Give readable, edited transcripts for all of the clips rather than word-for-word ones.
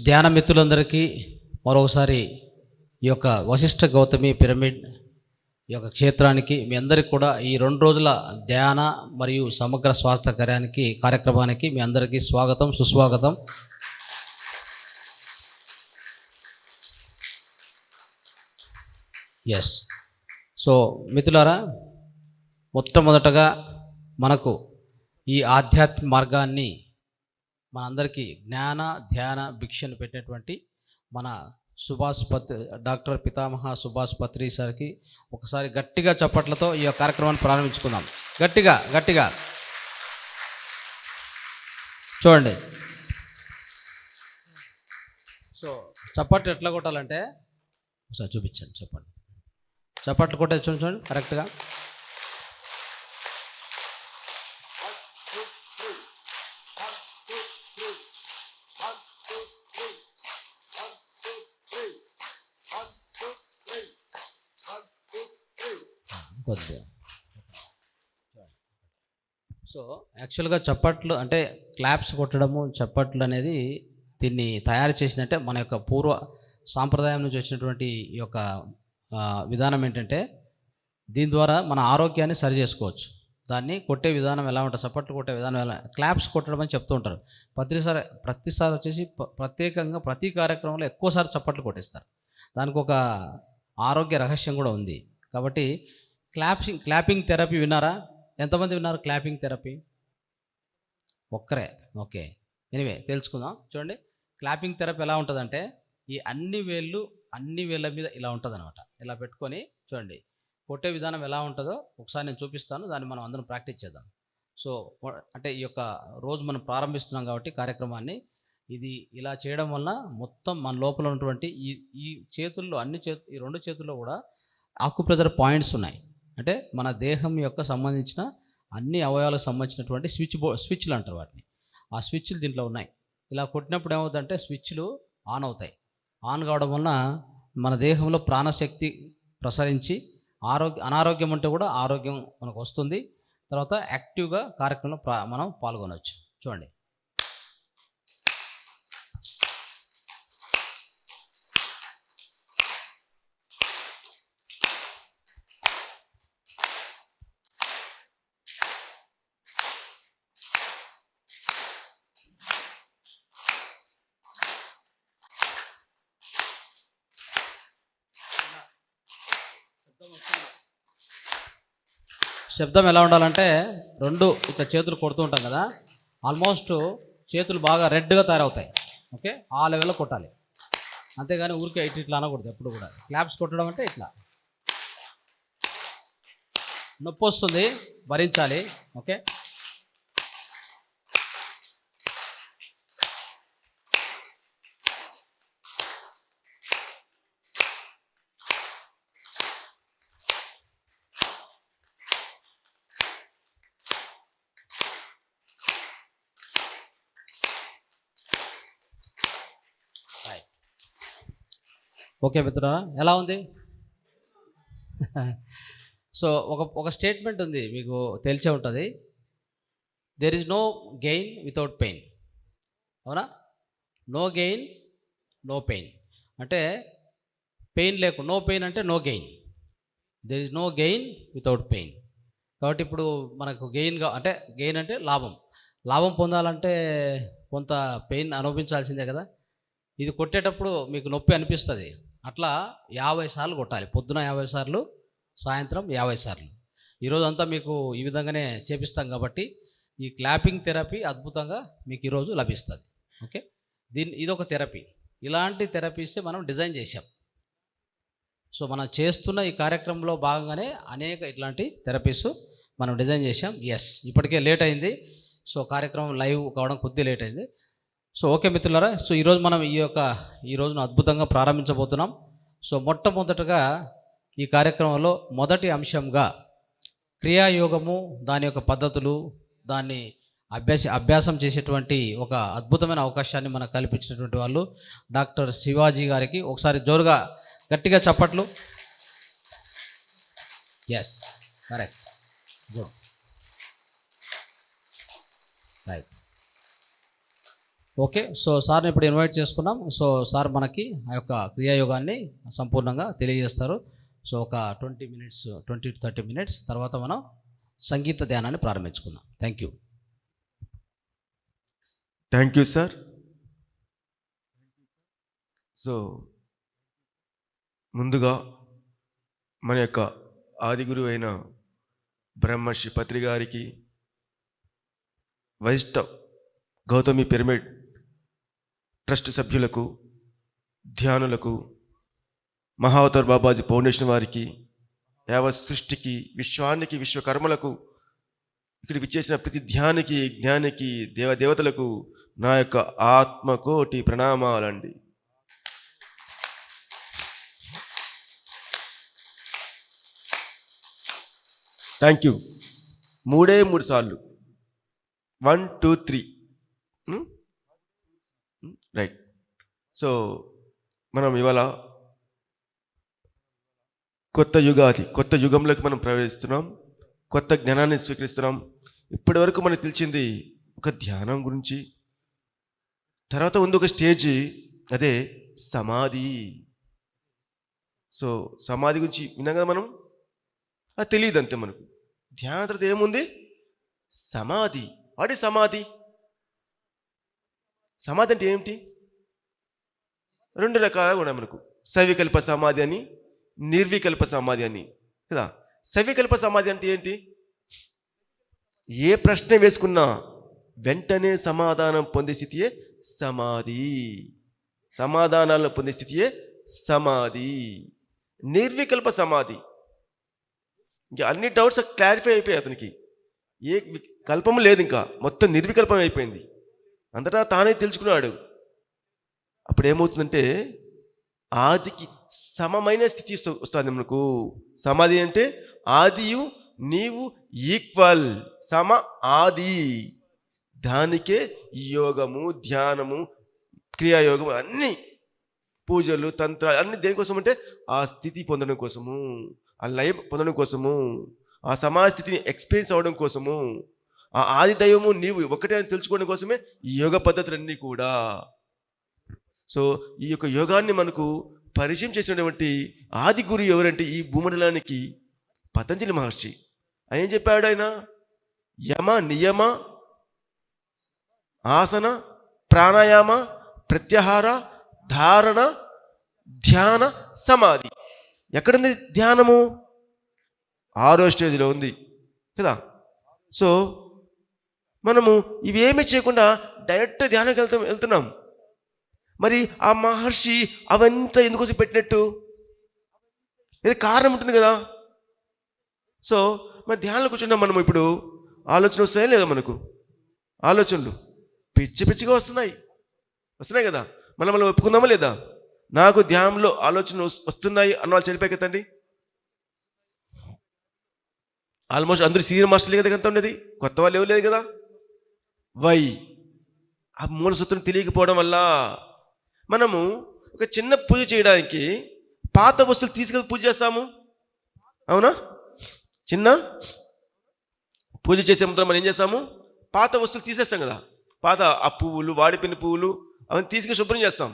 ధ్యాన మిత్రులందరికీ మరొకసారి ఈ యొక్క వశిష్ఠ గౌతమి పిరమిడ్ ఈ యొక్క క్షేత్రానికి మీ అందరికీ కూడా ఈ 2 రోజుల ధ్యాన మరియు సమగ్ర స్వాస్థ్య కార్యక్రమానికి మీ అందరికీ స్వాగతం, సుస్వాగతం. ఎస్. సో మిత్రులారా, మొట్టమొదటగా మనకు ఈ ఆధ్యాత్మిక మార్గాన్ని మనందరికీ జ్ఞాన ధ్యాన భిక్షను పెట్టినటువంటి మన డాక్టర్ పితామహ సుభాష్ పత్రి సార్కి ఒకసారి గట్టిగా చప్పట్లతో ఈ కార్యక్రమాన్ని ప్రారంభించుకుందాం. గట్టిగా చూడండి. సో చప్పట్లు ఎట్లా కొట్టాలంటే ఒకసారి చూపించండి. చప్పట్లు కొట్టే చూడండి కరెక్ట్గా. కొద్దిగా. సో యాక్చువల్గా చప్పట్లు అంటే క్లాప్స్ కొట్టడము, చప్పట్లు అనేది దీన్ని తయారు చేసిందంటే మన యొక్క పూర్వ సాంప్రదాయం నుంచి వచ్చినటువంటి ఈ యొక్క విధానం ఏంటంటే దీని ద్వారా మన ఆరోగ్యాన్ని సరి చేసుకోవచ్చు. దాన్ని కొట్టే విధానం ఎలా ఉంటుంది, చప్పట్లు కొట్టే విధానం ఎలా, క్లాప్స్ కొట్టడం అని చెప్తూ ఉంటారు. ప్రతిసారి వచ్చేసి ప్రత్యేకంగా ప్రతి కార్యక్రమంలో ఎక్కువసారి చప్పట్లు కొట్టిస్తారు. దానికి ఒక ఆరోగ్య రహస్యం కూడా ఉంది. కాబట్టి క్లాపింగ్ థెరపీ విన్నారా? ఎంతమంది విన్నారు క్లాపింగ్ థెరపీ? ఒక్కరే. ఓకే, ఎనీవే తెలుసుకుందాం. చూడండి, క్లాపింగ్ థెరపీ ఎలా ఉంటుందంటే ఈ అన్ని వేళ్ళ మీద ఇలా ఉంటుంది అనమాట. ఇలా పెట్టుకొని చూడండి, కొట్టే విధానం ఎలా ఉంటుందో ఒకసారి నేను చూపిస్తాను. దాన్ని మనం అందరం ప్రాక్టీస్ చేద్దాం. సో అంటే ఈ యొక్క రోజు మనం ప్రారంభిస్తున్నాం కాబట్టి కార్యక్రమాన్ని ఇది ఇలా చేయడం వలన మొత్తం మన లోపల ఉన్నటువంటి ఈ చేతుల్లో ఈ 2 చేతుల్లో కూడా ఆకుప్రెజర్ పాయింట్స్ ఉన్నాయి. అంటే మన దేహం యొక్క సంబంధించిన అన్ని అవయవాలకు సంబంధించినటువంటి స్విచ్లు అంటారు వాటిని. ఆ స్విచ్లు దీంట్లో ఉన్నాయి. ఇలా కొట్టినప్పుడు ఏమవుతుందంటే స్విచ్లు ఆన్ అవుతాయి. ఆన్ కావడం వలన మన దేహంలో ప్రాణశక్తి ప్రసరించి అనారోగ్యం ఉంటే కూడా ఆరోగ్యం మనకు వస్తుంది. తర్వాత యాక్టివ్గా కార్యక్రమంలో మనం పాల్గొనవచ్చు. చూడండి. శబ్దం ఎలా ఉండాలంటే 2 ఇట్లా చేతులు కొడుతూ ఉంటాం కదా, ఆల్మోస్ట్ చేతులు బాగా రెడ్గా తయారవుతాయి. ఓకే, ఆ లెవెల్లో కొట్టాలి. అంతేగాని ఊరికే ఇట్లా అనకూడదు. ఎప్పుడు కూడా క్లాప్స్ కొట్టడం అంటే ఇట్లా. నొప్పి వస్తుంది, భరించాలి. ఓకే, ఓకే మిత్రుడా, ఎలా ఉంది? సో ఒక స్టేట్మెంట్ ఉంది, మీకు తెలిసే ఉంటుంది. There is no gain without pain. అవునా? నో గెయిన్ నో పెయిన్ అంటే పెయిన్ నో పెయిన్ అంటే no gain. There is no gain without pain. కాబట్టి ఇప్పుడు మనకు గెయిన్ అంటే లాభం పొందాలంటే కొంత పెయిన్ అనుభవించాల్సిందే కదా. ఇది కొట్టేటప్పుడు మీకు నొప్పి అనిపిస్తుంది. అట్లా 50 సార్లు కొట్టాలి. పొద్దున 50 సార్లు, సాయంత్రం 50 సార్లు. ఈరోజు అంతా మీకు ఈ విధంగానే చేపిస్తాం కాబట్టి ఈ క్లాపింగ్ థెరపీ అద్భుతంగా మీకు ఈరోజు లభిస్తుంది. ఓకే, ఇదొక థెరపీ. ఇలాంటి థెరపీస్ మనం డిజైన్ చేశాం. సో మనం చేస్తున్న ఈ కార్యక్రమంలో భాగంగానే అనేక ఇట్లాంటి థెరపీస్ మనం డిజైన్ చేశాం. ఎస్, ఇప్పటికే లేట్ అయింది. సో కార్యక్రమం లైవ్ కావడం కొద్దిగా లేట్ అయింది. సో ఓకే మిత్రులారా, సో ఈరోజు మనం ఈ రోజును అద్భుతంగా ప్రారంభించబోతున్నాం. సో మొట్టమొదటగా ఈ కార్యక్రమంలో మొదటి అంశంగా క్రియాయోగము, దాని యొక్క పద్ధతులు, దాన్ని అభ్యాసం చేసేటువంటి ఒక అద్భుతమైన అవకాశాన్ని మనకు కల్పించినటువంటి వాళ్ళు డాక్టర్ శివాజీ గారికి ఒకసారి జోరుగా గట్టిగా చప్పట్లు. Yes, correct, good, right. Okay. So సార్ని ఇప్పుడు ఇన్వైట్ చేసుకున్నాం. సో సార్ మనకి ఆ యొక్క క్రియాయోగాన్ని సంపూర్ణంగా తెలియజేస్తారు. సో ఒక 20 మినిట్స్, 20-30 మినిట్స్ తర్వాత మనం సంగీత ధ్యానాన్ని ప్రారంభించుకుందాం. Thank you. Thank you sir. So ముందుగా మన యొక్క ఆది గురువు అయిన బ్రహ్మర్షి పత్రి గారికి, వైష్ణవ్ గౌతమి పిరమిడ్ ట్రస్ట్ సభ్యులకు, ధ్యానులకు, మహావతార్ బాబాజీ ఫౌండేషన్ వారికి, యావత్ సృష్టికి, విశ్వానికి, విశ్వకర్మలకు, ఇక్కడ విచ్చేసిన ప్రతి ధ్యానికి, జ్ఞానికి, దేవతలకు నా యొక్క ఆత్మకోటి ప్రణామాలండి. Thank you. 3 సార్లు 1 2 3 రైట్. సో మనం ఇవాళ కొత్త యుగంలోకి మనం ప్రవేశిస్తున్నాం. కొత్త జ్ఞానాన్ని స్వీకరిస్తున్నాం. ఇప్పటి వరకు మనకు తెలిసింది ఒక ధ్యానం గురించి. తర్వాత ఉంది ఒక స్టేజ్, అదే సమాధి. సో సమాధి గురించి విన్నాం కదా మనం. అది తెలియదు అంతే మనకు. ధ్యానం తర్వాత ఏముంది? సమాధి. వాటి సమాధి అంటే ఏమిటి? 2 రకాలుగా ఉన్నాయి మనకు. సవికల్ప సమాధి అని, నిర్వికల్ప సమాధి అని కదా. సవికల్ప సమాధి అంటే ఏంటి? ఏ ప్రశ్న వేసుకున్నా వెంటనే సమాధానం పొందే స్థితియే సమాధి. సమాధానాలను పొందే స్థితియే సమాధి. నిర్వికల్ప సమాధి, ఇంకా అన్ని డౌట్స్ క్లారిఫై అయిపోయాయి. అతనికి ఏ కల్పం లేదు, ఇంకా మొత్తం నిర్వికల్పం అయిపోయింది. అంతటా తానే తెలుసుకున్నాడు. అప్పుడు ఏమవుతుందంటే ఆదికి సమమైన స్థితి వస్తుంది మనకు. సమాధి అంటే ఆదియు నీవు ఈక్వల్, సమ ఆది. దానికే ఈ యోగము, ధ్యానము, క్రియాయోగము, అన్ని పూజలు, తంత్రాలు అన్ని దేనికోసం అంటే ఆ స్థితి పొందడం కోసము, ఆ లయం పొందడం కోసము, ఆ సమాజ స్థితిని ఎక్స్పీరియన్స్ అవ్వడం కోసము, ఆ ఆది దైవము నీవు ఒకటే అని తెలుసుకోవడం కోసమే ఈ యోగ పద్ధతులన్నీ కూడా. సో ఈ యొక్క యోగాన్ని మనకు పరిచయం చేసినటువంటి ఆది గురు ఎవరంటే ఈ భూమండలానికి పతంజలి మహర్షి. ఆయన ఏం చెప్పాడు? ఆయన యమ, నియమ, ఆసన, ప్రాణాయామ, ప్రత్యాహార, ధారణ, ధ్యాన, సమాధి. ఎక్కడుంది ధ్యానము? 6వ స్టేజ్లో ఉంది కదా. సో మనము ఇవేమీ చేయకుండా డైరెక్ట్ ధ్యానానికి వెళ్తున్నాం. మరి ఆ మహర్షి అవంతా ఎందుకోసం పెట్టినట్టు? ఇది కారణం ఉంటుంది కదా. సో మరి ధ్యానంలో కూర్చున్నాం మనం. ఇప్పుడు ఆలోచన వస్తాయా లేదా? మనకు ఆలోచనలు పిచ్చిగా వస్తున్నాయి కదా. మనం ఒప్పుకుందామా లేదా? నాకు ధ్యానంలో ఆలోచన వస్తున్నాయి అన్న వాళ్ళు చనిపోయి ఆల్మోస్ట్ అందరూ సీనియర్ మాస్టర్లే కదా ఎంత ఉండేది, కొత్త వాళ్ళు ఎవరు లేదు కదా. వై? ఆ మూల సూత్రం తెలియకపోవడం వల్ల. మనము ఒక చిన్న పూజ చేయడానికి పాత వస్తువులు తీసుకెళ్ళి పూజ చేస్తాము, అవునా? చిన్న పూజ చేసే ముందర మనం ఏం చేస్తాము? పాత వస్తువులు తీసేస్తాం కదా. పాత ఆ పువ్వులు, వాడిపోయిన పువ్వులు అవన్నీ తీసుకెళ్ళి శుభ్రం చేస్తాం.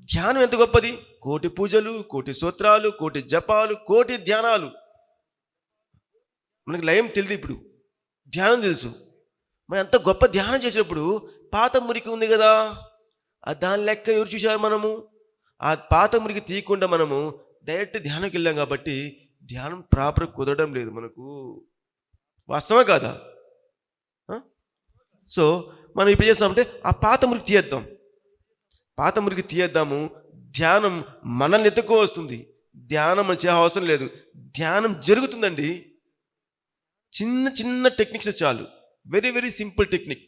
ధ్యానం ఎంత గొప్పది! కోటి పూజలు, కోటి స్తోత్రాలు, కోటి జపాలు, కోటి ధ్యానాలు. మనకి లయం తెలియదు, ఇప్పుడు ధ్యానం తెలుసు. మనం ఎంత గొప్ప ధ్యానం చేసినప్పుడు పాత మురికి ఉంది కదా, దాని లెక్క ఎవరు చూశారు? మనము ఆ పాత మురికి తీయకుండా మనము డైరెక్ట్ ధ్యానంకి వెళ్ళాం కాబట్టి ధ్యానం ప్రాపర్ కుదరడం లేదు మనకు. వాస్తవా కాదా? సో మనం ఇప్పుడు చేస్తామంటే ఆ పాత మురికి తీయేద్దాము. ధ్యానం మనల్ని ఎత్తుకో వస్తుంది. ధ్యానం మనం చేయ అవసరం లేదు, ధ్యానం జరుగుతుందండి. చిన్న టెక్నిక్స్ చాలు, వెరీ వెరీ సింపుల్ టెక్నిక్.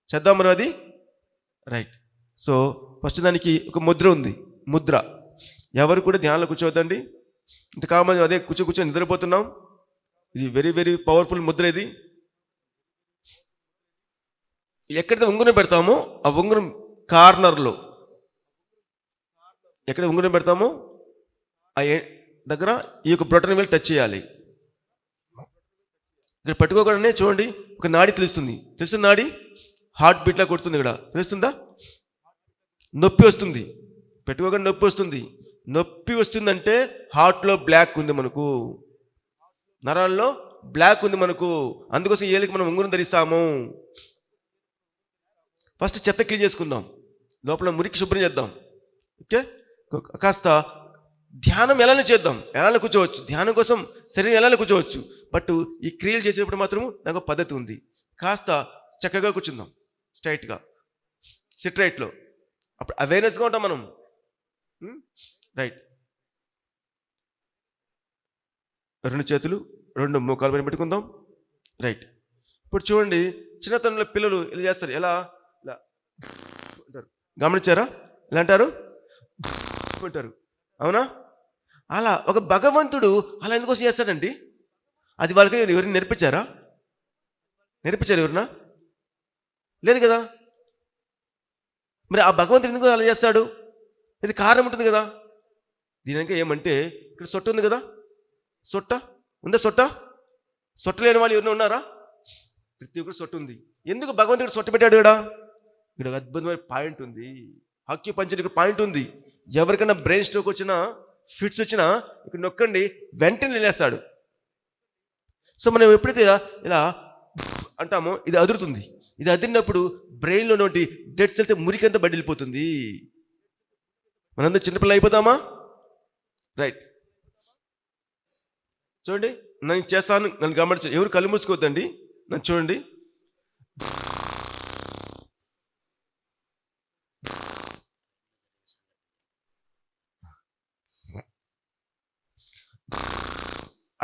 చేద్దాం మరి అది. రైట్. సో ఫస్ట్ దానికి ఒక ముద్ర ఉంది. ముద్ర ఎవరు కూడా ధ్యానంలో కూర్చోవద్దండి. ఇంతకాలం అదే కూర్చొని నిద్రపోతున్నాం. ఇది వెరీ వెరీ పవర్ఫుల్ ముద్ర. ఇది ఎక్కడైతే ఉంగరం పెడతామో ఆ ఉంగరం కార్నర్లో, ఎక్కడ ఉంగరం పెడతామో ఆ దగ్గర ఈ యొక్క బ్రొటన వేలు టచ్ చేయాలి. ఇక్కడ పట్టుకోగానే చూడండి ఒక నాడి తెలుస్తుంది. నాడి హార్ట్ బీట్లా కొడుతుంది. ఇక్కడ తెలుస్తుందా? నొప్పి వస్తుంది, పెట్టుకోగానే నొప్పి వస్తుంది. నొప్పి వస్తుందంటే హార్ట్లో బ్లాక్ ఉంది మనకు, నరాల్లో బ్లాక్ ఉంది మనకు. అందుకోసం ఏలికి మనం ఉంగరం ధరిస్తాము. ఫస్ట్ చెత్త క్లీన్ చేసుకుందాం, లోపల మురికి శుభ్రం చేద్దాం. ఓకే, కాస్త ధ్యానం ఎలానే చేద్దాం, ఎలానే కూర్చోవచ్చు. ధ్యానం కోసం శరీరం ఎలానే కూర్చోవచ్చు. బట్ ఈ క్రియలు చేసేటప్పుడు మాత్రం నాకు ఒక పద్ధతి ఉంది. కాస్త చక్కగా కూర్చుందాం, స్ట్రైట్గా, సిట్ రైట్లో. అప్పుడు అవేర్నెస్గా ఉంటాం మనం. రైట్, 2 చేతులు 2 మోకాల పైన పెట్టుకుందాం. రైట్, ఇప్పుడు చూడండి, చిన్నతనంలో పిల్లలు ఇలా చేస్తారు. ఎలా ఇలా అంటారు, గమనించారా? ఎలా అంటారు? అంటారు, అవునా? అలా ఒక భగవంతుడు అలా ఎందుకోసం చేస్తాడండి? అది వాళ్ళకి ఎవరిని నేర్పించారా? నేర్పించారు ఎవరన్నా? లేదు కదా. మరి ఆ భగవంతుడు ఎందుకు అలా చేస్తాడు? ఇది కారణం ఉంటుంది కదా. దీనికి ఏమంటే, ఇక్కడ సొట్ట ఉంది కదా, సొట్ట ఉందా? సొట్ట లేని వాళ్ళు ఎవరైనా ఉన్నారా? ప్రతి ఒక్కరు సొట్ట ఉంది. ఎందుకు భగవంతుడు సొట్ట పెట్టాడు? ఇక్కడ ఒక అద్భుతమైన పాయింట్ ఉంది. హక్కు పంచడానికి పాయింట్ ఉంది. ఎవరికైనా బ్రెయిన్ స్ట్రోక్ వచ్చినా, ఫిట్స్ వచ్చినా ఇక్కడ నొక్కండి, వెంటనే లేస్తాడు. సో మనం ఎప్పుడైతే ఇలా అంటామో ఇది అదురుతుంది. ఇది అదిరినప్పుడు బ్రెయిన్లో నోటి డెడ్ సెల్స్ మురికంతా బడిలిపోతుంది. మనందరూ చిన్నపిల్లలు అయిపోతామా? రైట్, చూడండి, నేను చేస్తాను, నన్ను గమనించు. ఎవరు కళ్ళు మూసుకోవద్దండి, నన్ను చూడండి.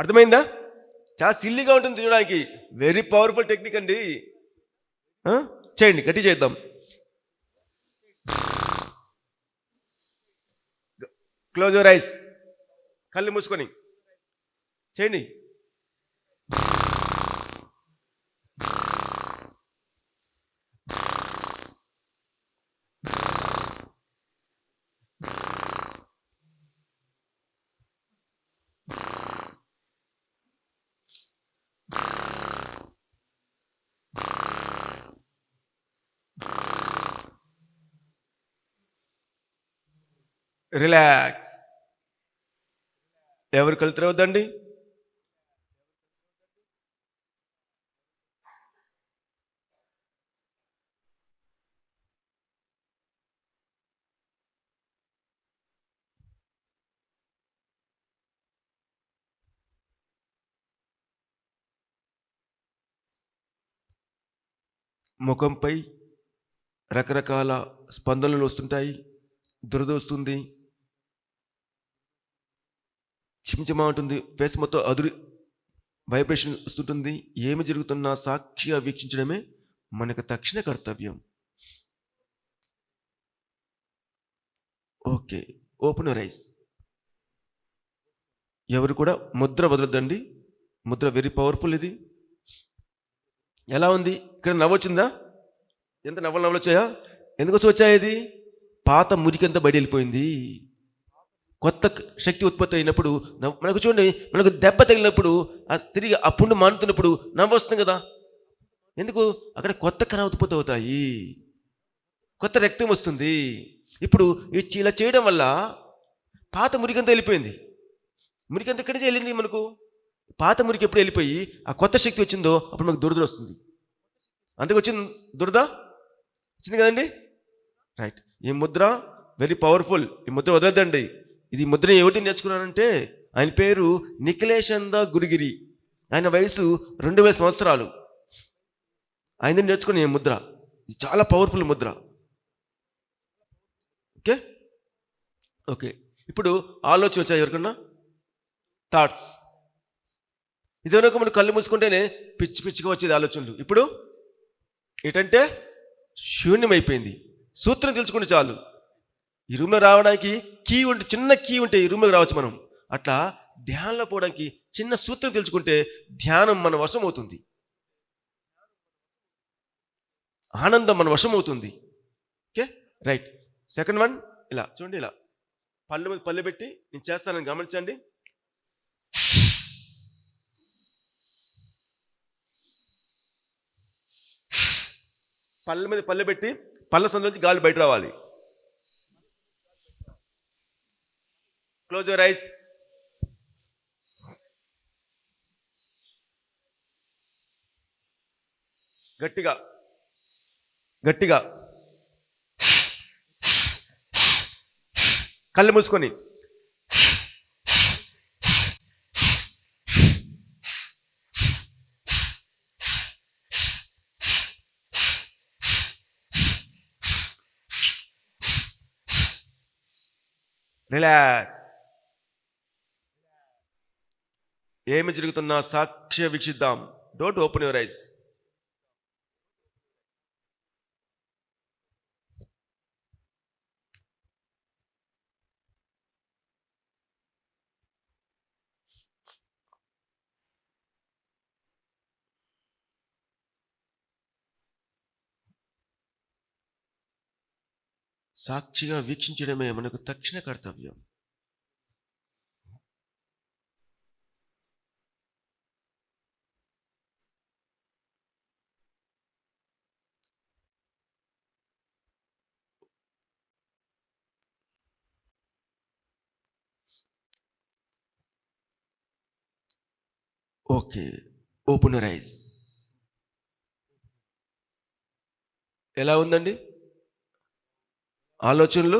అర్థమైందా? చాలా సిల్లీగా ఉంటుంది చూడడానికి, వెరీ పవర్ఫుల్ టెక్నిక్ అండి. చేయండి, గట్టి చేద్దాం. క్లోజ్ యువర్ ఐస్, కళ్ళు మూసుకొని చేయండి. రిలాక్స్. ఎవరు కళ్ళు తెరవద్దండి. ముఖంపై రకరకాల స్పందనలు వస్తుంటాయి. దురద వస్తుంది, చిమచిమా ఉంటుంది, ఫేస్ మొత్తం అదురు వైబ్రేషన్ వస్తుంటుంది. ఏమి జరుగుతున్నా సాక్షిగా వీక్షించడమే మనకు తక్షణ కర్తవ్యం. Okay, open your ice. ఎవరు కూడా ముద్ర వదలొద్దండి. Mudra very powerful. ఇది ఎలా ఉంది? ఇక్కడ నవ్వొచ్చిందా? ఎంత నవ్వులు వచ్చాయా? ఎందుకోసం వచ్చాయి? ఇది పాత మురికంతా బయట వెళ్ళిపోయింది. కొత్త శక్తి ఉత్పత్తి అయినప్పుడు మనకు చూడండి, మనకు దెబ్బ తగిలినప్పుడు తిరిగి ఆ పుండు మానుతున్నప్పుడు నవ్వు వస్తుంది కదా. ఎందుకు? అక్కడ కొత్త కణ ఉత్పత్తి అవుతాయి, కొత్త రక్తం వస్తుంది. ఇప్పుడు ఇలా చేయడం వల్ల పాత మురికంతా వెళ్ళిపోయింది. మురికంతా ఎక్కడికి వెళ్ళింది? మనకు పాత మురికి ఎప్పుడు వెళ్ళిపోయి ఆ కొత్త శక్తి వచ్చిందో అప్పుడు మనకు దురద వస్తుంది. అందుకు వచ్చింది దురద, వచ్చింది కదండి. రైట్, ఈ ముద్ర వెరీ పవర్ఫుల్. ఈ ముద్ర వదలద్దండి. ఇది ముద్ర ఎవరి నేర్చుకున్నానంటే, ఆయన పేరు నిఖిలేశంద గురుగిరి. ఆయన వయసు 2000 సంవత్సరాలు. ఆయన నేర్చుకుని ఈ ముద్ర. ఇది చాలా పవర్ఫుల్ ముద్ర. ఓకే ఓకే ఇప్పుడు ఆలోచన వచ్చాయి ఎవరికన్నా? థాట్స్. ఇదివరకు మనం కళ్ళు మూసుకుంటేనే పిచ్చి పిచ్చిగా వచ్చేది ఆలోచనలు. ఇప్పుడు ఏంటంటే శూన్యమైపోయింది. సూత్రం తెలుసుకుంటే చాలు. ఈ రూమ్లో రావడానికి కీ ఉంటే, చిన్న కీ ఉంటే ఈ రూమ్లోకి రావచ్చు మనం. అట్లా ధ్యానంలో పోవడానికి చిన్న సూత్రం తెలుసుకుంటే ధ్యానం మన వశం అవుతుంది, ఆనందం మన వశం అవుతుంది. Okay right. సెకండ్ వన్, ఇలా చూడండి, ఇలా పళ్ళు మీద పళ్ళు పెట్టి నేను చేస్తానని గమనించండి. పళ్ళ మీద పళ్ళు పెట్టి పళ్ళ సందు నుంచి గాలి బయట రావాలి. Close your eyes. గట్టిగా గట్టిగా కళ్ళు మూసుకొని రిలాక్స్. ఏమి జరుగుతున్నా సాక్షి వీక్షిద్దాం. Don't open your eyes. సాక్షిగా వీక్షించడమే మనకు తక్షణ కర్తవ్యం. Okay, open your eyes. ఎలా ఉందండి ఆలోచనలు?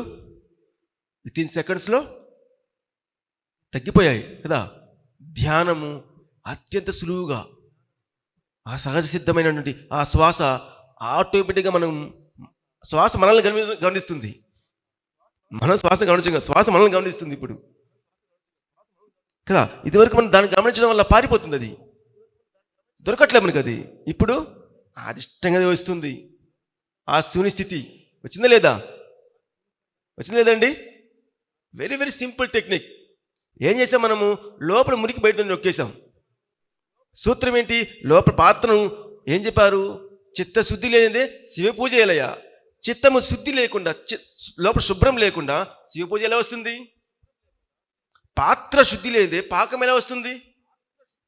వితిన్ సెకండ్స్లో తగ్గిపోయాయి కదా. ధ్యానము అత్యంత సులువుగా ఆ సహజ సిద్ధమైనటువంటి ఆ శ్వాస ఆటోమేటిక్గా శ్వాస మనల్ని గమనిస్తుంది. మనం శ్వాస గమనించం కదా, శ్వాస మనల్ని గమనిస్తుంది ఇప్పుడు కదా. ఇదివరకు మనం దాన్ని గమనించడం వల్ల పారిపోతుంది, అది దొరకట్లే మనకి. అది ఇప్పుడు అదిష్టంగా వస్తుంది. ఆ శూన్య స్థితి వచ్చిందా లేదా? వచ్చింది లేదండి? Very very simple technique. ఏం చేసాం మనము? లోపల మురికి బయట నొక్కేసాం. సూత్రం ఏంటి? లోపల పాత్రను ఏం చెప్పారు? చిత్తశుద్ధి లేనిదే శివ పూజ చేయాలయ్యా. చిత్తము శుద్ధి లేకుండా, లోపల శుభ్రం లేకుండా శివ పూజ ఎలా వస్తుంది? పాత్ర శుద్ధి లేనిదే పాకం ఎలా వస్తుంది?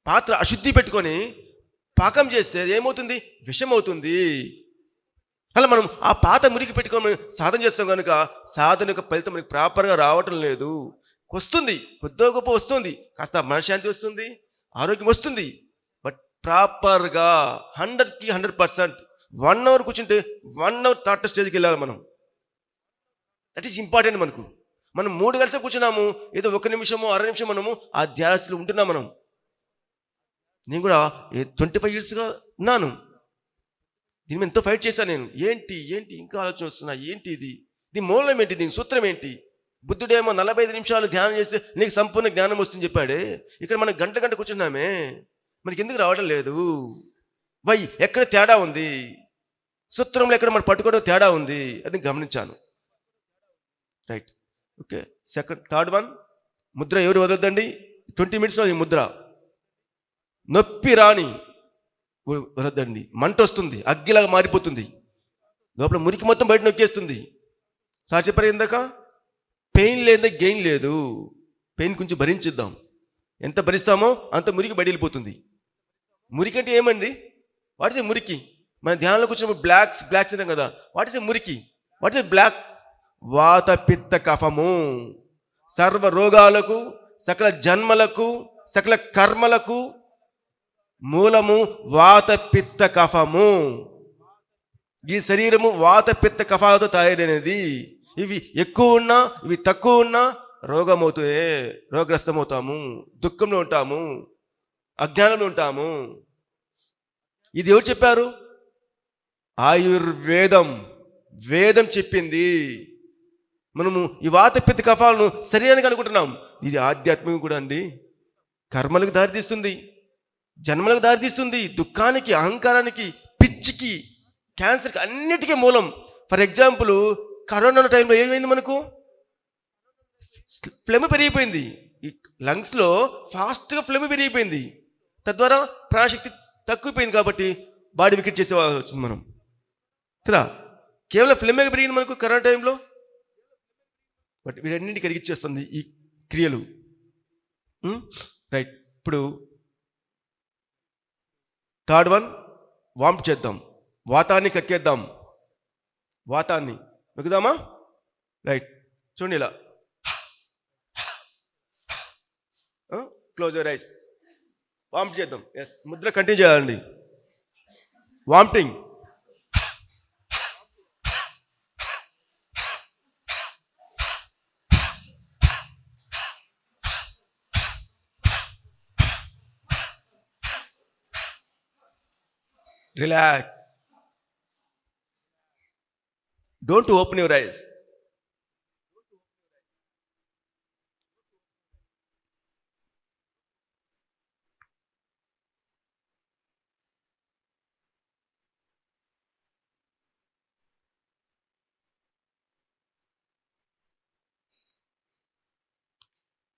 పాత్ర అశుద్ధి పెట్టుకొని పాకం చేస్తే ఏమవుతుంది? విషం అవుతుంది. అలా మనం ఆ పాత మురికి పెట్టుకొని సాధన చేస్తాం కనుక సాధన యొక్క ఫలితం మనకి ప్రాపర్గా రావటం లేదు. వస్తుంది, కొద్దిగా గొప్ప వస్తుంది, కాస్త మనశ్శాంతి వస్తుంది, ఆరోగ్యం వస్తుంది. బట్ ప్రాపర్గా 100కి 100% 1 అవర్ కూర్చుంటే 1 అవర్ థాట్ స్టేజ్కి వెళ్ళాలి మనం. దట్ ఈస్ ఇంపార్టెంట్ మనకు. మనం 3 గంటలు కూర్చున్నాము, ఏదో 1 నిమిషమో 1/2 నిమిషం మనము ఆ ధ్యాసలో ఉంటున్నాం మనం. నేను కూడా 25 yearsగా ఉన్నాను. దీని మీద ఎంతో ఫైట్ చేశాను నేను. ఏంటి ఇంకా ఆలోచన వస్తున్నా, ఏంటి దీని మూలం ఏంటి, దీని సూత్రం ఏంటి? బుద్ధుడేమో 45 నిమిషాలు ధ్యానం చేస్తే నీకు సంపూర్ణ జ్ఞానం వస్తుందని చెప్పాడే. ఇక్కడ మనం గంట కూర్చున్నామే, మనకి ఎందుకు రావడం లేదు? ఎక్కడ తేడా ఉంది? సూత్రంలో ఎక్కడ మనం పట్టుకోవడం తేడా ఉంది, అది గమనించాను. Right, okay. Third one, Mudra ఎవరు వదలొద్దండి. 20 minutesలో ఈ ముద్ర. నొప్పి రాని వదలొద్దండి. మంట వస్తుంది, అగ్గిలాగా మారిపోతుంది, లోపల మురికి మొత్తం బయట నొక్కేస్తుంది. సార్ చెప్పారు ఇందాక, పెయిన్ లేదా గెయిన్ లేదు. పెయిన్ కొంచెం భరించిద్దాం, ఎంత భరిస్తామో అంత మురికి బయట వెళ్ళిపోతుంది. మురికి అంటే ఏమండి? వాట్ ఇస్ ఏ మురికి? మన ధ్యానంలో కూర్చున్నప్పుడు బ్లాక్స్ అంటాం కదా. వాట్ ఇస్ ఏ మురికి? What is a black? వాత పిత్త కఫము. సర్వ రోగాలకు, సకల జన్మలకు, సకల కర్మలకు మూలము వాత పిత్త కఫము. ఈ శరీరము వాత పిత్త కఫాలతో తయారైనది. ఇవి ఎక్కువ ఉన్నా, ఇవి తక్కువ ఉన్నా రోగమవుతాయి, రోగగ్రస్తమవుతాము, దుఃఖంలో ఉంటాము, అజ్ఞానంలో ఉంటాము. ఇది ఎవరు చెప్పారు? ఆయుర్వేదం, వేదం చెప్పింది. మనము ఈ వాత పిత్త కఫాలను శరీరానికి అనుకుంటున్నాం. ఇది ఆధ్యాత్మికం కూడా అండి. కర్మలకు దారితీస్తుంది, జన్మలకు దారితీస్తుంది, దుఃఖానికి, అహంకారానికి, పిచ్చికి, క్యాన్సర్కి, అన్నిటికీ మూలం. ఫర్ ఎగ్జాంపుల్, కరోనా టైంలో ఏమైంది? మనకు ఫ్లెమ్ పెరిగిపోయింది. ఈ లంగ్స్లో ఫాస్ట్గా ఫ్లెమ్ పెరిగిపోయింది. తద్వారా ప్రాణశక్తి తక్కువైపోయింది. కాబట్టి బాడీ వికెట్ చేసే వచ్చింది మనం కదా. కేవలం ఫ్లెమ్ పెరిగింది మనకు కరోనా టైంలో. బట్ వీటన్నింటికి కరిగిచ్చేస్తుంది ఈ క్రియలు. రైట్, ఇప్పుడు థర్డ్ వన్, వామిట్ చేద్దాం, వాతాన్ని కక్కేద్దాం. వాతాన్ని నొక్కుదామా? రైట్, చూడండి ఇలా క్లోజ్ యువర్ ఐస్. వామిట్ చేద్దాం. ఎస్, ముద్ర కంటిన్యూ చేయాలండి. Vomiting. Relax. Don't open your ice.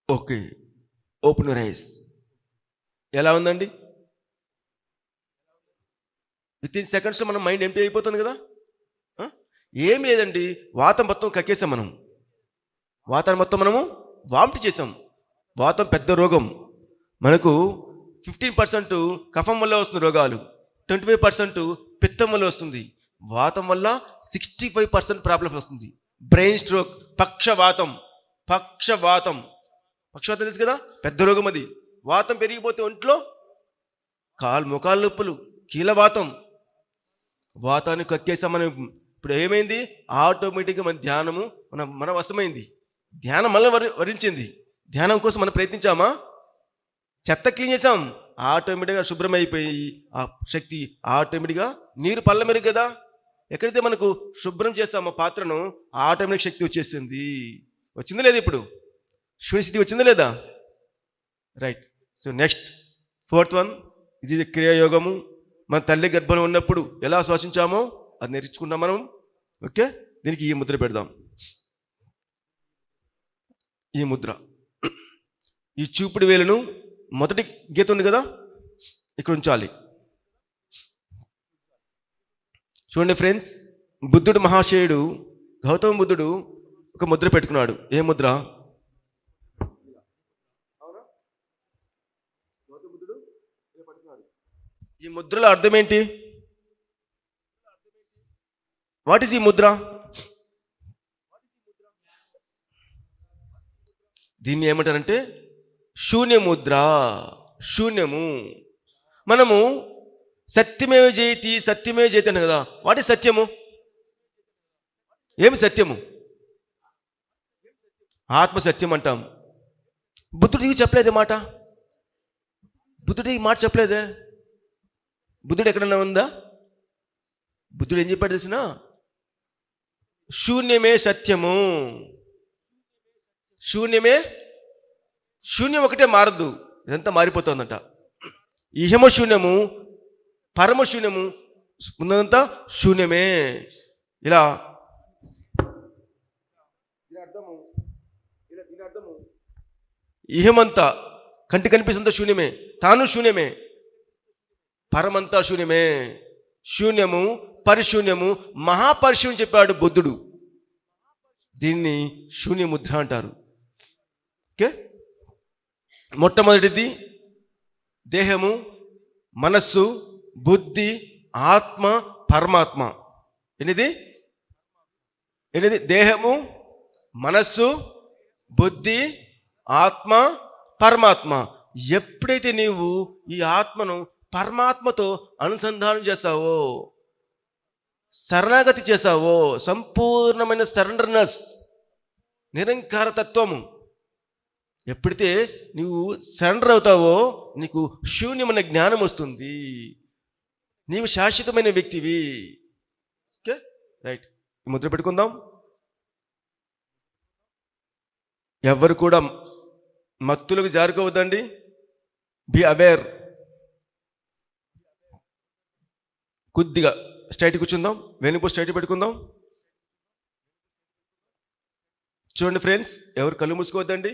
Okay, open your eyes. ఎలా ఉందండి? విత్ ఇన్ సెకండ్స్లో మన మైండ్ ఎంటీ అయిపోతుంది కదా. ఏం లేదండి, వాతం మొత్తం కక్కేసాం మనం. వాతాన్ని మొత్తం మనము వామిట్ చేసాం. వాతం పెద్ద రోగం. మనకు 15% కఫం వల్ల వస్తున్న రోగాలు, 25% పిత్తం వల్ల వస్తుంది. వాతం వల్ల 65% ప్రాబ్లం వస్తుంది. బ్రెయిన్ స్ట్రోక్, పక్షవాతం. పక్షవాతం తెలుసు కదా, పెద్ద రోగం అది. వాతం పెరిగిపోతే ఒంట్లో ముఖాలు నొప్పులు, కీలవాతం. వాతాన్ని కక్కేసాం మనం. ఇప్పుడు ఏమైంది? ఆటోమేటిక్గా మన ధ్యానము మన వశమైంది. ధ్యానం మళ్ళీ వరించింది. ధ్యానం కోసం మనం ప్రయత్నించామా? చెత్త క్లీన్ చేసాం, ఆటోమేటిక్గా శుభ్రమైపోయి ఆ శక్తి ఆటోమేటిక్గా నీరు పల్లమెరుగు కదా. ఎక్కడైతే మనకు శుభ్రం చేస్తామో పాత్రను, ఆటోమేటిక్ శక్తి వచ్చేసింది. వచ్చిందా లేదా? ఇప్పుడు శూన్యస్థితి వచ్చిందా లేదా? Right. So next 4th one, ఇది క్రియాయోగము. మన తల్లి గర్భంలో ఉన్నప్పుడు ఎలా శ్వాసించామో అది నేర్చుకుంటాం మనం. ఓకే, దీనికి ఈ ముద్ర పెడదాం. ఈ ముద్ర, ఈ చూపుడు వేలును మొదటి గీత ఉంది కదా, ఇక్కడ ఉంచాలి. చూడండి ఫ్రెండ్స్, బుద్ధుడు మహాశయుడు గౌతమ బుద్ధుడు ఒక ముద్ర పెట్టుకున్నాడు. ఏ ముద్ర? ఈ ముద్రలో అర్థం ఏంటి? వాట్ ఈస్ ఈ ముద్ర? దీన్ని ఏమంటారంటే శూన్య ముద్ర. శూన్యము. మనము సత్యమేవ జయతి అన్న కదా. వాట్ ఈస్ సత్యము? ఏమి సత్యము? ఆత్మ సత్యం అంటాం. బుద్ధుడికి చెప్పలేదే మాట. బుద్ధుడికి మాట చెప్పలేదే. బుద్ధుడు ఎక్కడన్నా ఉందా? బుద్ధుడు ఏం చెప్పాడు తెలిసిన? శూన్యమే సత్యము. శూన్యం ఒకటే మారదు, ఇదంతా మారిపోతుందంట. ఇహమ శూన్యము, పరమ శూన్యము, ఉన్నదంతా శూన్యమే. ఇలా దీని అర్థము ఇహమంతా కంటి కనిపిస్తుందా శూన్యమే, తాను శూన్యమే, పరమంతా శూన్యమే. శూన్యము, పరిశూన్యము, మహాపరిశూన్యం చెప్పాడు బుద్ధుడు. దీన్ని శూన్యముద్ర అంటారు. ఓకే, మొట్టమొదటిది దేహము, మనస్సు, బుద్ధి, ఆత్మ, పరమాత్మ. ఎనిది? దేహము, మనస్సు, బుద్ధి, ఆత్మ, పరమాత్మ. ఎప్పుడైతే నీవు ఈ ఆత్మను పరమాత్మతో అనుసంధానం చేస్తావో, శరణాగతి చేసావో, సంపూర్ణమైన సరెండర్నెస్, నిరంకార తత్వము, ఎప్పుడైతే నువ్వు సరెండర్ అవుతావో నీకు శూన్యమైన జ్ఞానం వస్తుంది. నీవు శాశ్వతమైన వ్యక్తివి. Okay, right. ముద్ర పెట్టుకుందాం. ఎవరు కూడా మత్తులకు జారుకోవద్దండి. Be aware. కొద్దిగా స్ట్రైట్ కూర్చుందాం, వెనుక స్ట్రైట్ పెట్టుకుందాం. చూడండి ఫ్రెండ్స్, ఎవరు కళ్ళు మూసుకోవద్దండి,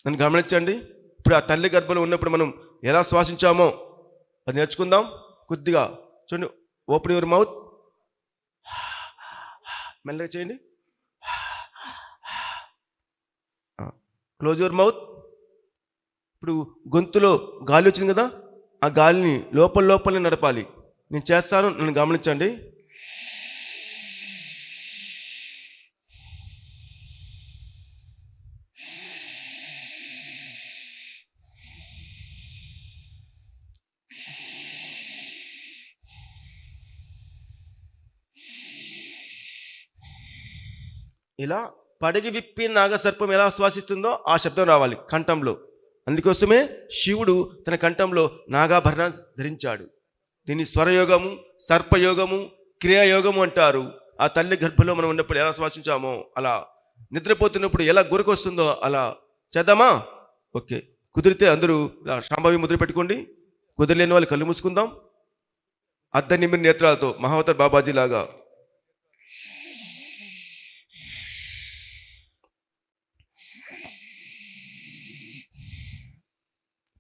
నన్ను గమనించండి. ఇప్పుడు ఆ తల్లి గర్భంలో ఉన్నప్పుడు మనం ఎలా శ్వాసించామో అది నేర్చుకుందాం. కొద్దిగా చూడండి, ఓపెన్ యువర్ మౌత్, మెల్లగా చేయండి. Close your mouth. ఇప్పుడు గొంతులో గాలి వచ్చింది కదా, ఆ గాలిని లోపలనే నడపాలి. నేను చేస్తాను, నన్ను గమనించండి. ఇలా పడగి విప్పి నాగసర్పం ఎలా శ్వాసిస్తుందో ఆ శబ్దం రావాలి కంఠంలో. అందుకోసమే శివుడు తన కంఠంలో నాగాభరణ ధరించాడు. దీన్ని స్వరయోగము, సర్పయోగము, క్రియాయోగము అంటారు. ఆ తల్లి గర్భంలో మనం ఉన్నప్పుడు ఎలా శ్వాసించామో అలా, నిద్రపోతున్నప్పుడు ఎలా గురకొస్తుందో అలా చేద్దామా? ఓకే, కుదిరితే అందరూ శాంభవి ముద్ర పెట్టుకోండి. కుదిరలేని వాళ్ళు కళ్ళు మూసుకుందాం. అర్ధ నిమిర్ నేత్రాలతో మహావతార్ బాబాజీ లాగా.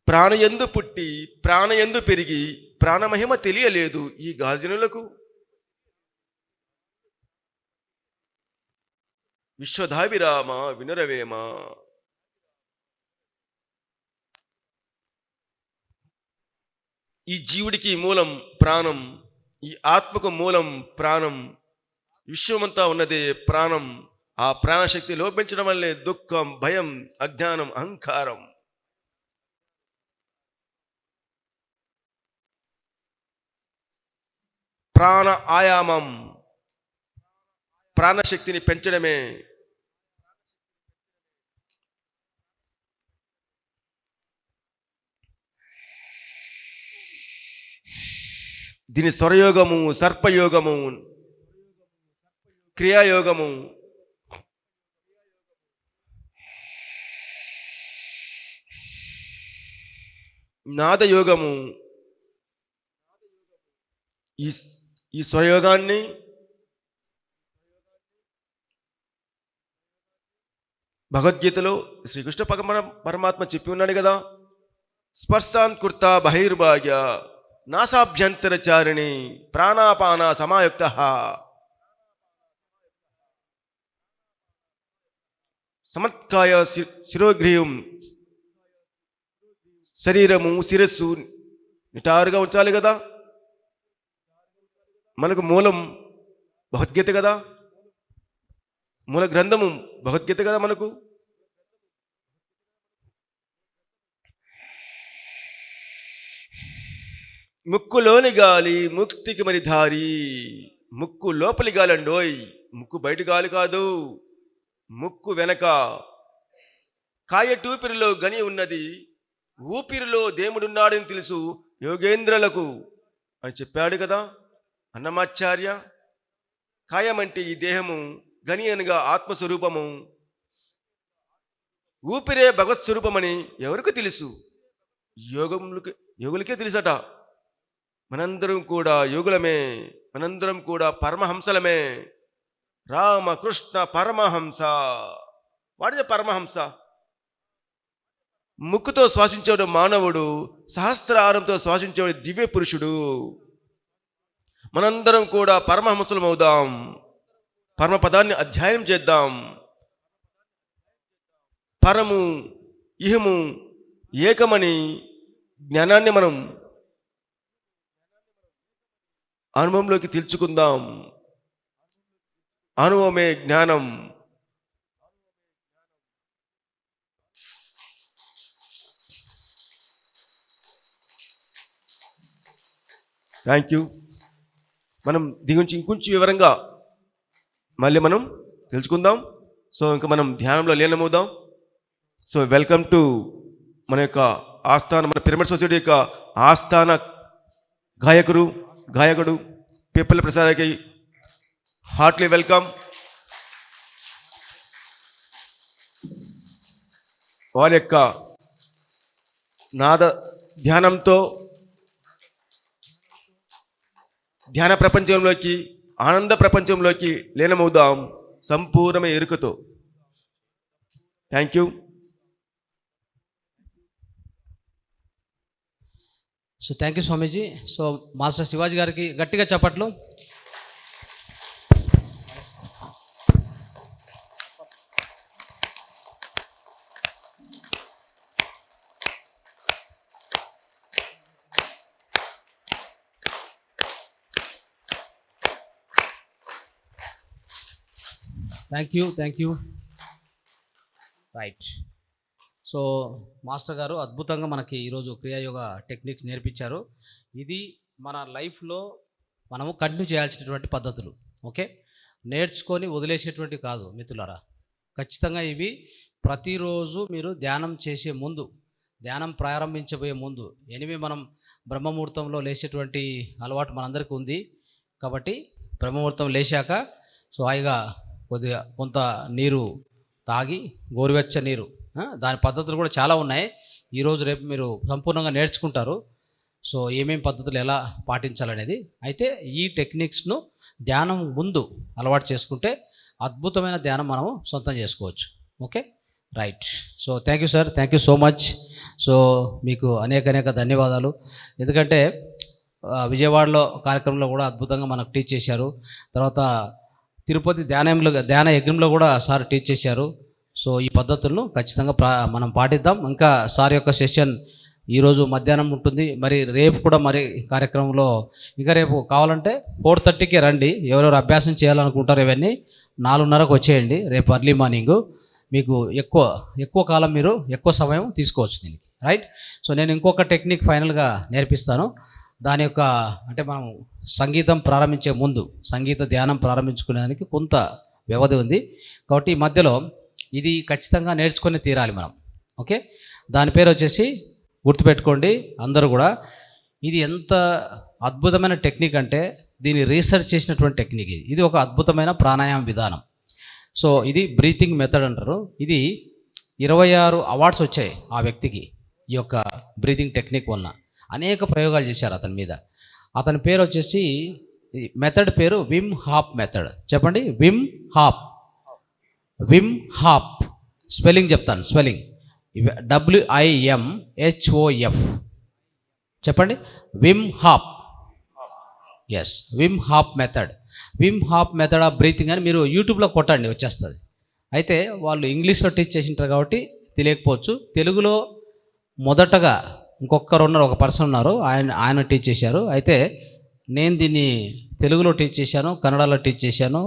ప్రాణయందు పుట్టి ప్రాణయందు పెరిగి ప్రాణమహిమ తెలియలేదు ఈ గాజనులకు. విశ్వధాభిరామ వినురవేమ. ఈ జీవుడికి మూలం ప్రాణం, ఈ ఆత్మకు మూలం ప్రాణం. విశ్వమంతా ఉన్నదే ప్రాణం. ఆ ప్రాణశక్తి లోపించడం వల్లే దుఃఖం, భయం, అజ్ఞానం, అహంకారం. ప్రాణ ఆయామం, ప్రాణశక్తిని పెంచడమే. దీని స్వరయోగము, సర్పయోగము, క్రియాయోగము, నాదయోగము. ఈ స్వరయోగాన్ని భగవద్గీతలో శ్రీకృష్ణ పరమాత్మ చెప్పి ఉన్నాడు కదా, స్పర్శాన్ కుర్తా బహిర్భాగ్య నాసాభ్యంతరచారిణి ప్రాణాపాన సమాయుక్త. సమత్కాయ శిరోగ్రీవం, శరీరము శిరస్సు నిటారుగా ఉంచాలి కదా. మనకు మూలం భగవద్గీత కదా, మూల గ్రంథము భగవద్గీత కదా మనకు. ముక్కులోని గాలి ముక్తికి మరి దారి. ముక్కు లోపలి గాలి అండోయ్, ముక్కు బయట గాలి కాదు. ముక్కు వెనక కాయటూపిరిలో గని ఉన్నది, ఊపిరిలో దేవుడున్నాడని తెలుసు యోగేంద్రులకు అని చెప్పాడు కదా అన్నమాచార్య. కాయమంటే ఈ దేహము, గని అనగా ఆత్మస్వరూపము, ఊపిరే భగవత్ స్వరూపమని ఎవరికి తెలుసు? యోగులకే తెలుసట. మనందరం కూడా యోగులమే, మనందరం కూడా పరమహంసలమే. రామకృష్ణ పరమహంస, వాడిదే పరమహంస. ముక్కుతో శ్వాసించేవాడు మానవుడు, సహస్రారంతో శ్వాసించేవాడు దివ్య పురుషుడు. మనందరం కూడా పరమహంసలం అవుదాం, పరమపదాన్ని అధ్యయనం చేద్దాం. పరము ఇహము ఏకమని జ్ఞానాన్ని మనం అనుభవంలోకి తెలుసుకుందాం. అనుభవమే జ్ఞానం. Thank you. మనం దీని గురించి ఇంకొంచెం వివరంగా మళ్ళీ మనం తెలుసుకుందాం. సో ఇంకా మనం ధ్యానంలో లీనమవుదాం. సో వెల్కమ్ టు మన యొక్క ఆస్థాన, మన పిరమిడ్ సొసైటీ యొక్క ఆస్థాన గాయకుడు పిప్పల ప్రసాద్కి హార్ట్లీ వెల్కమ్. వారి యొక్క నాద ధ్యానంతో ధ్యాన ప్రపంచంలోకి, ఆనంద ప్రపంచంలోకి లీనమవుదాం సంపూర్ణమైన ఎరుకతో. Thank you. So thank you Swamiji. So master Shivaji గారికి గట్టిగా చప్పట్లు. Thank you. Right. So master గారు అద్భుతంగా మనకి ఈరోజు క్రియాయోగ టెక్నిక్స్ నేర్పించారు. ఇది మన లైఫ్లో మనము కంటిన్యూ చేయాల్సినటువంటి పద్ధతులు. ఓకే, నేర్చుకొని వదిలేసేటువంటి కాదు మిత్రులారా. ఖచ్చితంగా ఇవి ప్రతిరోజు మీరు ధ్యానం చేసే ముందు, ధ్యానం ప్రారంభించబోయే ముందు, మనం బ్రహ్మముహూర్తంలో లేచేటువంటి అలవాటు మనందరికీ ఉంది. కాబట్టి బ్రహ్మముహూర్తం లేచాక హాయిగా కొద్దిగా కొంత నీరు తాగి, గోరువెచ్చ నీరు, దాని పద్ధతులు కూడా చాలా ఉన్నాయి. ఈరోజు రేపు మీరు సంపూర్ణంగా నేర్చుకుంటారు. ఏమేం పద్ధతులు ఎలా పాటించాలనేది. అయితే ఈ టెక్నిక్స్ను ధ్యానం ముందు అలవాటు చేసుకుంటే అద్భుతమైన ధ్యానం మనము సొంతం చేసుకోవచ్చు. Okay, right. Thank you sir, thank you so much. మీకు అనేక ధన్యవాదాలు. ఎందుకంటే విజయవాడలో కార్యక్రమంలో కూడా అద్భుతంగా మనకు టీచ్ చేశారు. తర్వాత తిరుపతి ధ్యాన యజ్ఞంలో కూడా సార్ టీచ్ చేశారు. ఈ పద్ధతులను ఖచ్చితంగా మనం పాటిద్దాం. ఇంకా సార్ యొక్క సెషన్ ఈరోజు మధ్యాహ్నం ఉంటుంది. మరి రేపు కూడా కార్యక్రమంలో ఇంకా రేపు కావాలంటే 4:30కి రండి. ఎవరెవరు అభ్యాసం చేయాలనుకుంటారో ఇవన్నీ 4:30కు వచ్చేయండి రేపు ఎర్లీ మార్నింగు. మీకు ఎక్కువ కాలం మీరు ఎక్కువ సమయం తీసుకోవచ్చు దీనికి, రైట్. నేను ఇంకొక టెక్నిక్ ఫైనల్గా నేర్పిస్తాను. దాని యొక్క అంటే మనం సంగీతం ప్రారంభించే ముందు సంగీత ధ్యానం ప్రారంభించుకునేదానికి కొంత వ్యవధి ఉంది. కాబట్టి ఈ మధ్యలో ఇది ఖచ్చితంగా నేర్చుకొని తీరాలి మనం. ఓకే, దాని పేరు వచ్చేసి గుర్తుపెట్టుకోండి అందరూ కూడా. ఇది ఎంత అద్భుతమైన టెక్నిక్ అంటే దీన్ని రీసెర్చ్ చేసినటువంటి టెక్నిక్. ఇది ఒక అద్భుతమైన ప్రాణాయామ విధానం. ఇది బ్రీతింగ్ మెథడ్ అంటారు. ఇది 26 అవార్డ్స్ వచ్చాయి ఆ వ్యక్తికి. ఈ యొక్క బ్రీతింగ్ టెక్నిక్ వలన అనేక ప్రయోగాలు చేశారు అతని మీద. అతని పేరు వచ్చేసి, మెథడ్ పేరు విమ్ హాప్ మెథడ్. చెప్పండి, విమ్ హాప్. స్పెల్లింగ్ చెప్తాను. Spelling WIMHOF. చెప్పండి, Wim Hof. Yes, Wim Hof method. Wim Hof method of breathing అని మీరు యూట్యూబ్లో కొట్టండి, వచ్చేస్తుంది. అయితే వాళ్ళు ఇంగ్లీష్లో టీచ్ చేసింటారు కాబట్టి తెలియకపోవచ్చు. తెలుగులో మొదటగా ఒక పర్సన్ ఉన్నారు, ఆయన టీచ్ చేశారు. అయితే నేను దీన్ని తెలుగులో టీచ్ చేశాను, కన్నడలో టీచ్ చేశాను,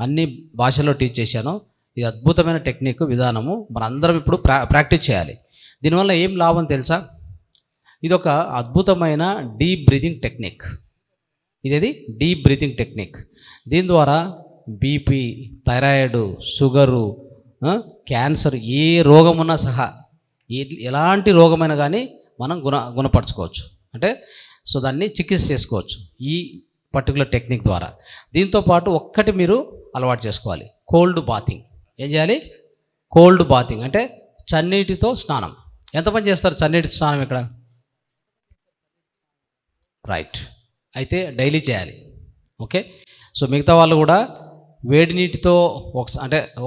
అన్ని భాషల్లో టీచ్ చేశాను. ఇది అద్భుతమైన టెక్నిక్ విధానము. మనందరం ఇప్పుడు ప్రాక్టీస్ చేయాలి. దీనివల్ల ఏం లాభం తెలుసా? ఇది ఒక అద్భుతమైన డీప్ బ్రీతింగ్ టెక్నిక్. ఇదేది డీప్ బ్రీతింగ్ టెక్నిక్. దీని ద్వారా బీపీ, థైరాయిడ్, షుగరు, క్యాన్సర్, ఏ రోగమున్నా సహా, ఎలాంటి రోగమైనా కానీ మనం గుణపరచుకోవచ్చు. అంటే దాన్ని చికిత్స చేసుకోవచ్చు ఈ పర్టికులర్ టెక్నిక్ ద్వారా. దీంతోపాటు ఒక్కటి మీరు అలవాటు చేసుకోవాలి, కోల్డ్ బాతింగ్. ఏం చేయాలి? కోల్డ్ బాతింగ్ అంటే చన్నీటితో స్నానం. ఎంతమంది చేస్తారు చన్నీటి స్నానం ఇక్కడ? రైట్. అయితే డైలీ చేయాలి. ఓకే, మిగతా వాళ్ళు కూడా వేడి నీటితో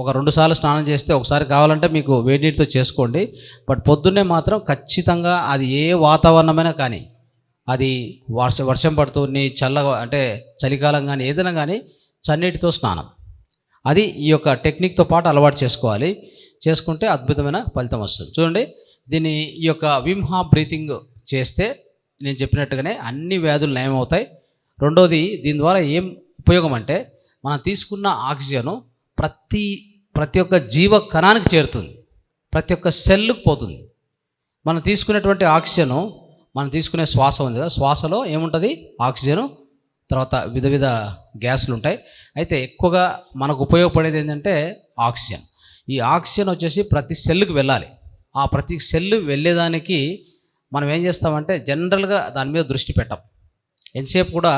ఒక 2 సార్లు స్నానం చేస్తే, ఒకసారి కావాలంటే మీకు వేడి నీటితో చేసుకోండి. బట్ పొద్దున్నే మాత్రం ఖచ్చితంగా, అది ఏ వాతావరణమైనా కానీ, అది వర్షం పడుతుంది, అంటే చలికాలం కానీ, ఏదైనా కానీ చన్నీటితో స్నానం, అది ఈ యొక్క టెక్నిక్తో పాటు అలవాటు చేసుకోవాలి. చేసుకుంటే అద్భుతమైన ఫలితం వస్తుంది. చూడండి, దీన్ని ఈ యొక్క విమ్ హాప్ బ్రీతింగ్ చేస్తే నేను చెప్పినట్టుగానే అన్ని వ్యాధులు నయమవుతాయి. రెండోది, దీని ద్వారా ఏం ఉపయోగం అంటే, మనం తీసుకున్న ఆక్సిజను ప్రతి ఒక్క జీవ కణానికి చేరుతుంది, ప్రతి ఒక్క సెల్లుకు పోతుంది. మనం తీసుకునేటువంటి ఆక్సిజను, మనం తీసుకునే శ్వాస ఉంది కదా, శ్వాసలో ఏముంటుంది? ఆక్సిజను, తర్వాత వివిధ గ్యాసులు ఉంటాయి. అయితే ఎక్కువగా మనకు ఉపయోగపడేది ఏంటంటే ఆక్సిజన్. ఈ ఆక్సిజన్ వచ్చేసి ప్రతి సెల్లుకి వెళ్ళాలి. ఆ ప్రతి సెల్లు వెళ్ళేదానికి మనం ఏం చేస్తామంటే జనరల్గా దాని మీద దృష్టి పెట్టాం. ఎంతసేపు కూడా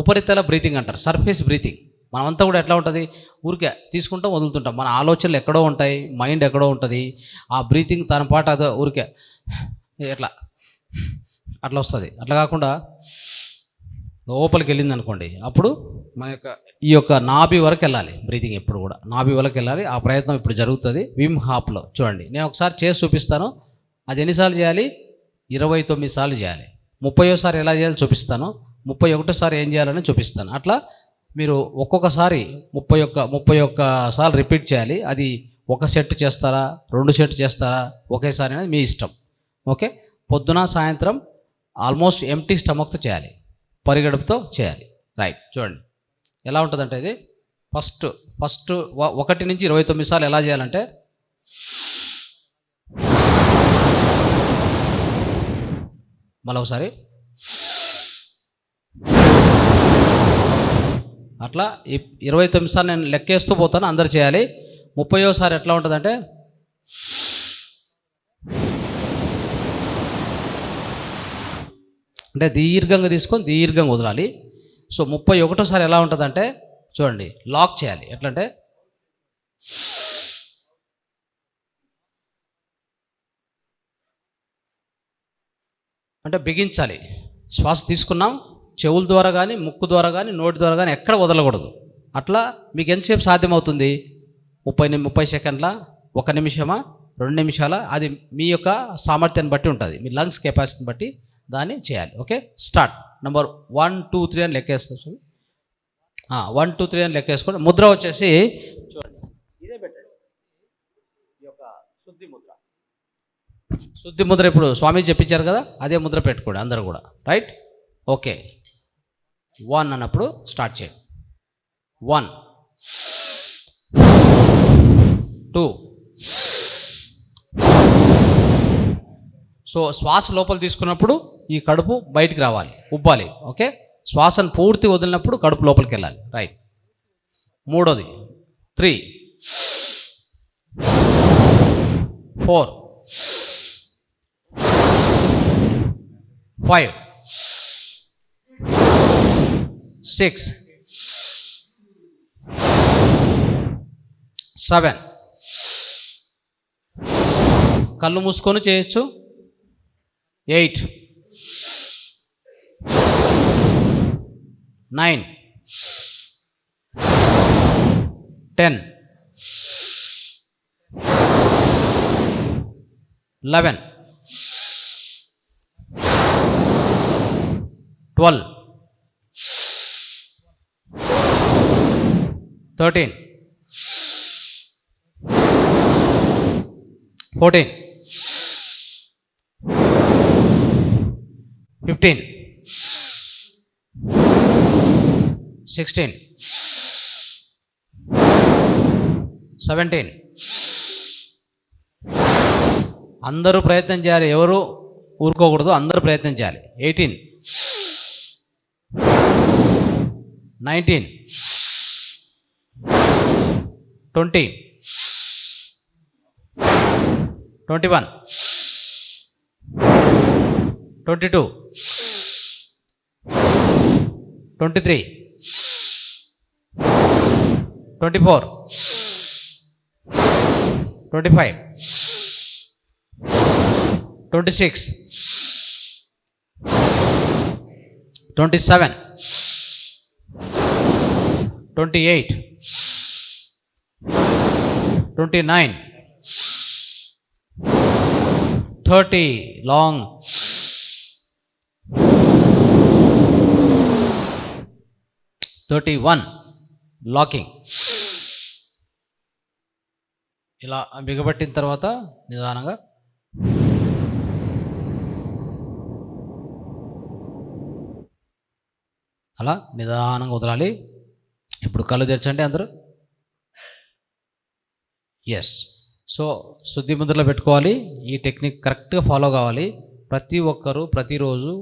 ఉపరితల బ్రీతింగ్ అంటారు, సర్ఫేస్ బ్రీతింగ్. మనమంతా కూడా ఎట్లా ఉంటుంది? ఊరికే తీసుకుంటాం, వదులుతుంటాం. మన ఆలోచనలు ఎక్కడో ఉంటాయి, మైండ్ ఎక్కడో ఉంటుంది. ఆ బ్రీతింగ్ తన పాట అదో ఊరికే అట్లా వస్తుంది. అట్లా కాకుండా లోపలికి వెళ్ళింది అనుకోండి, అప్పుడు మన ఈ యొక్క నాభి వరకు వెళ్ళాలి బ్రీతింగ్. ఎప్పుడు కూడా నాభి వరకు వెళ్ళాలి. ఆ ప్రయత్నం ఇప్పుడు జరుగుతుంది విమ్ హాప్లో. చూడండి, నేను ఒకసారి చేసి చూపిస్తాను. అది ఎన్నిసార్లు చేయాలి? 29 సార్లు చేయాలి. 30వ ఎలా చేయాలో చూపిస్తాను. 31 ఏం చేయాలని చూపిస్తాను. అట్లా మీరు ఒక్కొక్కసారి 31 సార్లు రిపీట్ చేయాలి. అది ఒక సెట్ చేస్తారా, 2 సెట్ చేస్తారా, ఒకేసారి అనేది మీ ఇష్టం. ఓకే, పొద్దున సాయంత్రం ఆల్మోస్ట్ ఎంటీ స్టమక్తో చేయాలి, పరిగడుపుతో చేయాలి. రైట్. చూడండి ఎలా ఉంటుందంటే, ఇది ఫస్ట్ 1 నుంచి 29 సార్లు ఎలా చేయాలంటే, మళ్ళీ ఒకసారి అట్లా 29 సార్లు నేను లెక్కేస్తూ పోతాను, అందరు చేయాలి. 30వ ఎట్లా ఉంటుందంటే అంటే దీర్ఘంగా తీసుకొని దీర్ఘంగా వదలాలి. సో 31వ ఎలా ఉంటుందంటే చూడండి, లాక్ చేయాలి. ఎట్లంటే అంటే బిగించాలి. శ్వాస తీసుకున్నాం, చెవుల ద్వారా కానీ ముక్కు ద్వారా కానీ నోటి ద్వారా కానీ ఎక్కడ వదలకూడదు. అట్లా మీకు ఎంతసేపు సాధ్యమవుతుంది? 30 సెకండ్ల, 1 నిమిషమా, 2 నిమిషాల, అది మీ యొక్క సామర్థ్యాన్ని బట్టి ఉంటుంది, మీ లంగ్స్ కెపాసిటీని బట్టి దాన్ని చేయాలి. Okay, start. నెంబర్ 1 2 3 అని లెక్కేస్తాం. 1 2 3 అని లెక్కేసుకోండి. ముద్ర వచ్చేసి చూడండి, ఇదే పెట్టండి, ఈ యొక్క శుద్ధి ముద్ర. శుద్ధి ముద్ర ఇప్పుడు స్వామి చెప్పించారు కదా, అదే ముద్ర పెట్టుకోండి అందరూ కూడా. Right, okay. 1 అన్నప్పుడు స్టార్ట్ చేయండి. 1 2. సో శ్వాస లోపల తీసుకున్నప్పుడు ఈ కడుపు బయటికి రావాలి, ఉబ్బాలి. ఓకే, శ్వాసను పూర్తి వదిలినప్పుడు కడుపు లోపలికి వెళ్ళాలి. రైట్. 3 3 4 5 6 7. కళ్ళు మూసుకొని చేయొచ్చు. 8 9 10 11 12 13 14 15 16 17. అందరూ ప్రయత్నం చేయాలి, ఎవరు ఊరుకోకూడదు, అందరూ ప్రయత్నం చేయాలి. 18 19 20 21 22 23 24 25 26 27 28 29 30. long. 31. లాకింగ్. ఇలా బిగబట్టిన తర్వాత నిదానంగా అలా నిదానంగా వదలాలి. ఇప్పుడు కళ్ళు తెరచండి అందరూ. ఎస్. సో శుద్ధి ముద్రలో పెట్టుకోవాలి. ఈ టెక్నిక్ కరెక్ట్గా ఫాలో కావాలి ప్రతి ఒక్కరూ ప్రతిరోజు.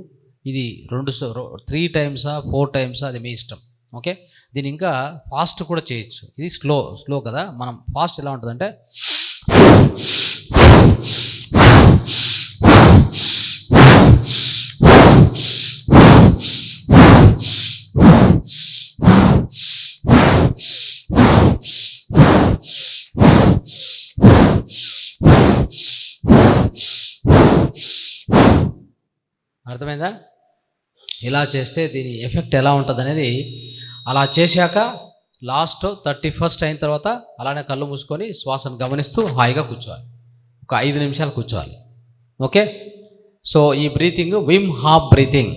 ఇది 3 టైమ్సా 4 టైమ్సా అది మీ ఇష్టం. ఓకే, దీన్ని ఇంకా ఫాస్ట్ కూడా చేయొచ్చు. ఇది స్లో కదా. మనం ఫాస్ట్ ఎలా ఉంటుందంటే అర్థమైందా? ఇలా చేస్తే దీని ఎఫెక్ట్ ఎలా ఉంటుంది అనేది. అలా చేశాక లాస్ట్ 31st అయిన తర్వాత అలానే కళ్ళు మూసుకొని శ్వాసను గమనిస్తూ హాయిగా కూర్చోవాలి. ఒక 5 నిమిషాలు కూర్చోవాలి. ఓకే. సో ఈ బ్రీతింగ్ విమ్ హాఫ్ బ్రీతింగ్,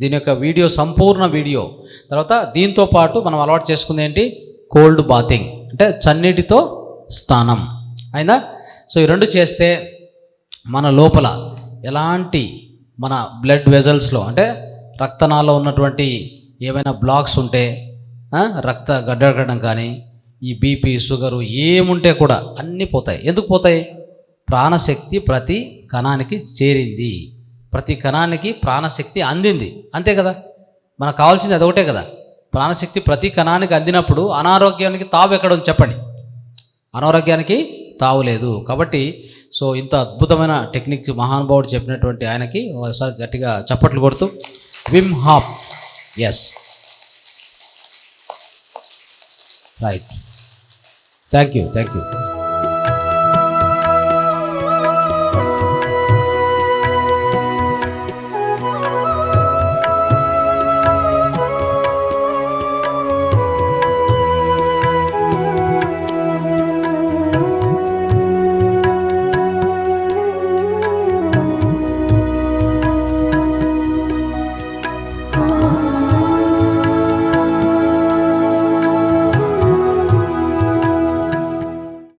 దీని యొక్క వీడియో సంపూర్ణ వీడియో. తర్వాత దీంతో పాటు మనం అలవాటు చేసుకుంది ఏంటి, కోల్డ్ బాతింగ్ అంటే చన్నీటితో స్నానం అయిందా. సో ఈ 2 చేస్తే మన లోపల ఎలాంటి మన బ్లడ్ వెజల్స్లో అంటే రక్తనాళంలో ఉన్నటువంటి ఏమైనా బ్లాక్స్ ఉంటే రక్త గడ్డకట్టడం కానీ ఈ బీపీ షుగరు ఏముంటే కూడా అన్నీ పోతాయి. ఎందుకు పోతాయి? ప్రాణశక్తి ప్రతి కణానికి చేరింది, ప్రతి కణానికి ప్రాణశక్తి అందింది. అంతే కదా, మనకు కావాల్సింది అదొకటే కదా. ప్రాణశక్తి ప్రతి కణానికి అందినప్పుడు అనారోగ్యానికి తావు ఎక్కడ ఉంది చెప్పండి. అనారోగ్యానికి తావు లేదు. కాబట్టి సో ఇంత అద్భుతమైన టెక్నిక్స్ మహానుభావుడు చెప్పినటువంటి ఆయనకి ఒకసారి గట్టిగా చప్పట్లు కొడుతూ Wim Hof. Yes, right. Thank you.